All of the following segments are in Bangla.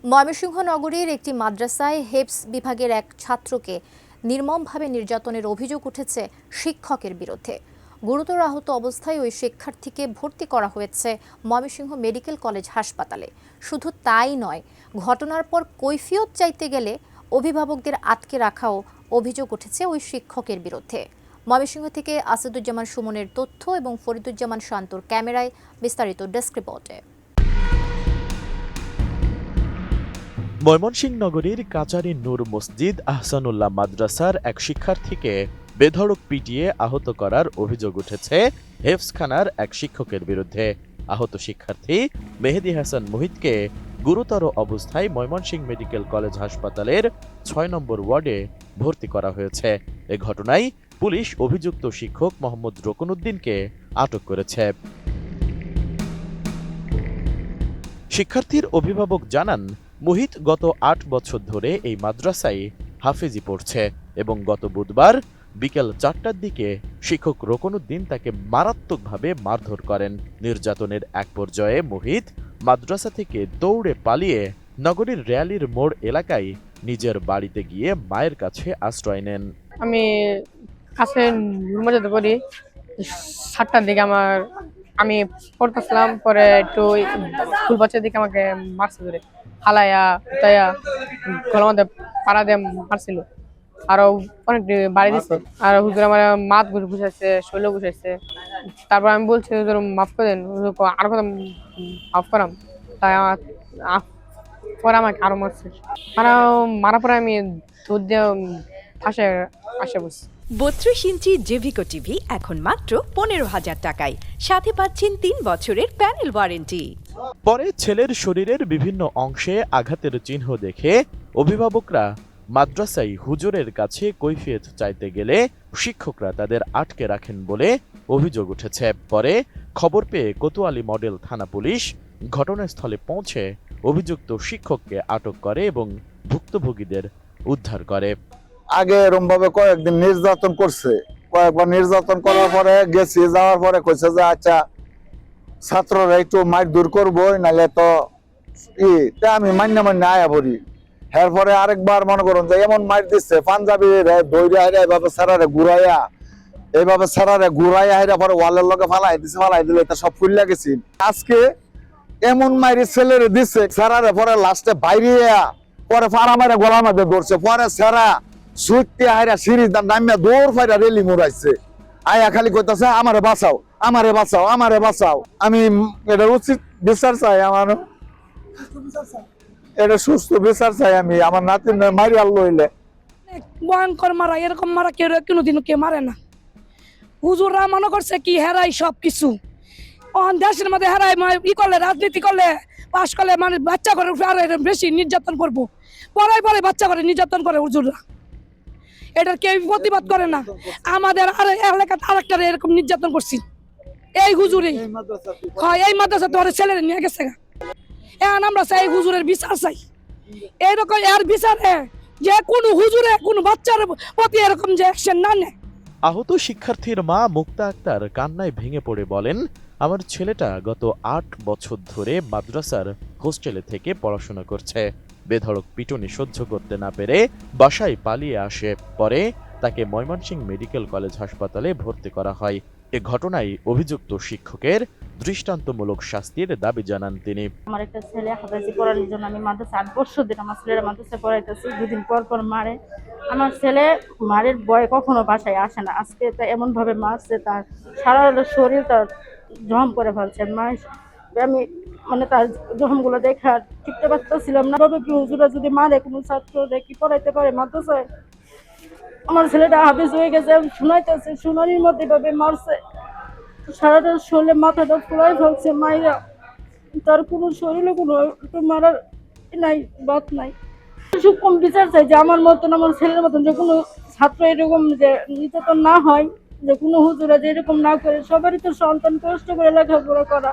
ময়মনসিংহ নগরীর একটি মাদ্রাসায় হেফজ বিভাগের এক ছাত্রকে নির্মমভাবে নির্যাতনের অভিযোগ উঠেছে শিক্ষকের বিরুদ্ধে। গুরুতর আহত অবস্থায় ওই শিক্ষার্থীকে ভর্তি করা হয়েছে ময়মনসিংহ মেডিকেল কলেজ হাসপাতালে। শুধু তাই নয়, ঘটনার পর কৈফিয়ত চাইতে গেলে অভিভাবকদের আটকে রাখাও অভিযোগ উঠেছে ওই শিক্ষকের বিরুদ্ধে। ময়মনসিংহ থেকে আসাদুজ্জামান সুমনের তথ্য এবং ফরিদুজ্জামান শান্তর ক্যামেরায় বিস্তারিত ডেস্ক রিপোর্টে। ময়মনসিংহ নগরীর কাচারী নূর মসজিদ আহসানুল্লাহ মাদ্রাসার এক শিক্ষার্থীকে বেধড়ক পিটিয়ে আহত করার অভিযোগ উঠেছে হেফজখানার এক শিক্ষকের বিরুদ্ধে। আহত শিক্ষার্থী মেহেদী হাসান মুহিতকে গুরুতর অবস্থায় ময়মনসিংহ মেডিকেল কলেজ হাসপাতালের ৬ নম্বর ওয়ার্ডে ভর্তি করা হয়েছে। এ ঘটনায় পুলিশ অভিযুক্ত শিক্ষক মোহাম্মদ রকনউদ্দিনকে আটক করেছে। শিক্ষার্থীর অভিভাবক জানান, মুহিত গত ৮ বছর ধরে এই মাদ্রাসায় হাফেজি পড়ছে এবং গত বুধবার বিকেল ৪টার দিকে শিক্ষক রকনউদ্দিন তাকে মারাত্মকভাবে মারধর করেন। নির্যাতনের এক পর্যায়ে মুহিত মাদ্রাসা থেকে দৌড়ে পালিয়ে নগরীর র্যালির মোড় এলাকায় নিজের বাড়িতে গিয়ে মায়ের কাছে আশ্রয় নেন। আমি কাছে মজাতে করি ৭টার দিকে আমি পড়তেছিলাম, পরে একটু ফুল বছর দিকে আমাকে মারছে ধরে হালাইয়া উঠাইয়া গলার মধ্যে পাড়া দিয়ে মারছিল, আরো অনেক বাড়ি দিচ্ছে, আর হুজুর আমার মাথ ঘুষাইছে, শৈল ঘুষাইছে। তারপর আমি বলছি হুজুর মাফ করে দেন, হুজুর আর কথা মাফ করাম, তাই পরে আমাকে আরো মারছে। মারার পরে আমি দুধ দিয়ে ফাঁসে আসে বসছি। ৩২ ইঞ্চি জেভিকো টিভি এখন মাত্র ১৫,০০০ টাকায়, সাথে পাচ্ছেন ৩ বছরের প্যানেল ওয়ারেন্টি। পরে ছেলের শরীরের বিভিন্ন অংশে আঘাতের চিহ্ন দেখে অভিভাবকরা মাদ্রাসায় হুজুরের কাছে কৈফিয়ত চাইতে গেলে শিক্ষকরা তাদের আটকে রাখেন বলে অভিযোগ উঠেছে। পরে খবর পেয়ে কোতোয়ালি মডেল থানা পুলিশ ঘটনাস্থলে পৌঁছে অভিযুক্ত শিক্ষককে আটক করে এবং ভুক্তভোগীদের উদ্ধার করে। আগে এরকম ভাবে কয়েকদিন নির্যাতন করছে, কয়েকবার নির্যাতন করার পরে গেছি, যাওয়ার পরে কইছে যে আচ্ছা ছাত্ররা একটু মাইর দূর করবো, নাহলে তো আমি মান্য আয়া পড়ি। এরপরে আরেকবার মনে করুন যে এমন মাইর দিচ্ছে, পাঞ্জাবি দৌড়ে হাইরা এইভাবে সারারে ঘুরাইয়া হাইরা পরে ওয়ালের লগে ফালাই দিলে এটা সব ফুল লাগেছি। আজকে এমন মাইরে ছেলেরে দিচ্ছে সারারে, পরে লাস্টে বাইরে পরে ফাড়া মাইরা গলার মধ্যে ধরছে, পরে সেরা সুইটে হাইরা সিঁড়ি নামিয়া দৌড় ফাইরা রেলি মুড়াইছে। আয়া খালি কইতাছে আমারে বাঁচাও, আমারে বাঁচাও, আমারে বাঁচাও। আমি এটা উচিত বিচার চাই, আমার এটা সুস্থ বিচার চাই। আমি আমার নাতি মারি আল্লো হইলে ভয়ঙ্কর মারা, এরকম মারা কেউ কোনোদিন কে মারে না। হুজুররা মনে করছে কি হেরাই সবকিছু, দেশের মধ্যে হেরাই ই করলে, রাজনীতি করলে, পাশ করলে মানে বাচ্চা করে আরো বেশি নির্যাতন করবো। পরে বাচ্চা করে নির্যাতন করে হুজুররা, এটার কেউ প্রতিবাদ করে না। আমাদের আর এলাকাতে আরেকটা এরকম নির্যাতন করছি এই হুজুরে, এই মাদ্রাসা তোমার ছেলেরা নিয়ে গেছে। এখন আমরা চাই হুজুরের বিচার চাই, এইরকম এর বিচারে যে কোনো হুজুরে কোনো বাচ্চার প্রতি এরকম যে অ্যাকশন না নেয়। আহত শিক্ষার্থীর মা মুক্তা আক্তার কান্নায় ভেঙে পড়ে বলেন, আমার ছেলেটা গত ৮ বছর ধরে মাদ্রাসার হোস্টেলে থেকে পড়াশোনা করছে। বেধড়ক পিটুনি সহ্য করতে না পেরে বাসায় পালিয়ে আসে। পরে তাকে ময়মনসিংহ মেডিকেল কলেজ হাসপাতালে ভর্তি করা হয়। এ ঘটনায় অভিযুক্ত শিক্ষকের দৃষ্টান্তমূলক শাস্তির দাবি জানান তিনি। আমার একটা ছেলে হাফেজি পড়ানোর জন্য আমি মাদ্রাসা ৮ বছর ধরে আমার ছেলেরা মাদ্রাসায় পড়াইতেছি, দুদিন পর পর মারে। আমার ছেলে মারের ভয়ে কখনো বাসায় আসে না, আজকে তা এমন ভাবে মারছে, তার সারা শরীর তার জখম করে ফেলছে। আমি মানে তার জখমগুলো দেখে আর টিকতে পারতেছিলাম না। ভাবে কি হুজুরা যদি মারে কোনো ছাত্ররা কি পড়াইতে পারে মাদ্রাসায়? আমার ছেলেটা হাফেজ হয়ে গেছে, শুনাইতেছে, শুনানির মধ্যে ভাবে মারছে, সারাটা শরীরে মাথাটা ফুলাই ফেলছে মাইরা, তার কোনো শরীরে কোনো মারার নাই, বাত নাই। কম বিচার চাই যে আমার মতন, আমার ছেলের মতন যে কোনো ছাত্র এরকম যে নির্যাতন না হয়, যে কোনো হুজুরা যে এরকম না করে। সবারই তো সন্তান কষ্ট করে লেখাপড়া করা,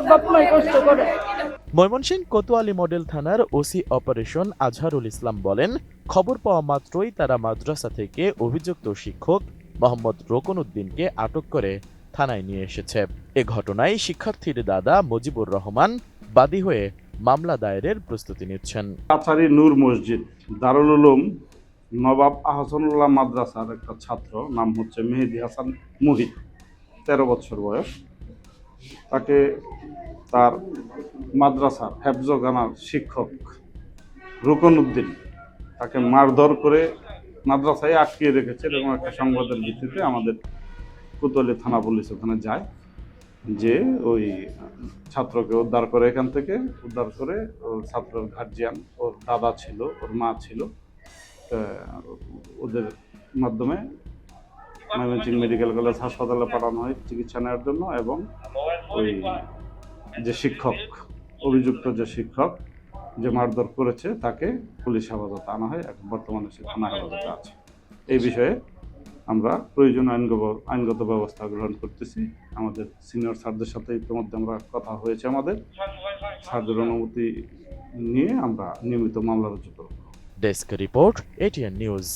বাপ মাই কষ্ট করে। ময়মনসিংহ কোতোয়ালি মডেল থানার ওসি অপারেশন আজহারুল ইসলাম বলেন, খবর পাওয়া মাত্রই তারা মাদ্রাসা থেকে অভিযুক্ত শিক্ষক মোহাম্মদ রকনউদ্দিনকে আটক করে থানায় নিয়ে এসেছে। এ ঘটনায় শিক্ষার্থীর দাদা মুজিবুর রহমান বাদী হয়ে মামলা দায়েরের প্রস্তুতি নিচ্ছেন। কাছারি নূর মসজিদ দারুল উলুম নবাব আহসানুল্লাহ মাদ্রাসার একটা ছাত্র, নাম হচ্ছে মেহেদি হাসান মুহিত, 13 বছর বয়স। তাকে তার মাদ্রাসার হেফজখানার শিক্ষক রুকন উদ্দিন তাকে মারধর করে মাদ্রাসায় আটকিয়ে রেখেছে, এবং একটা সংবাদের ভিত্তিতে আমাদের কোতোয়ালি থানা পুলিশ ওখানে যায়, যে ওই ছাত্রকে উদ্ধার করে, এখান থেকে উদ্ধার করে ওর ছাত্রের গার্জিয়ান, ওর দাদা ছিল, ওর মা ছিল, ওদের মাধ্যমে ময়মনসিংহ মেডিকেল কলেজ হাসপাতালে পাঠানো হয় চিকিৎসা নেওয়ার জন্য। এবং ওই যে শিক্ষক, অভিযুক্ত যে শিক্ষক যে মারধর করেছে, তাকে পুলিশ হেফাজতে আনা হয়, এখন বর্তমানে সে থানা হেফাজতে আছে। এই বিষয়ে আমরা প্রয়োজনীয় আইনগত ব্যবস্থা গ্রহণ করতেছি। আমাদের সিনিয়র স্যারদের সাথে ইতিমধ্যে আমরা কথা হয়েছে, আমাদের স্যারদের অনুমতি নিয়ে আমরা নিয়মিত মামলা রুজু করব। Desk report, ATN news.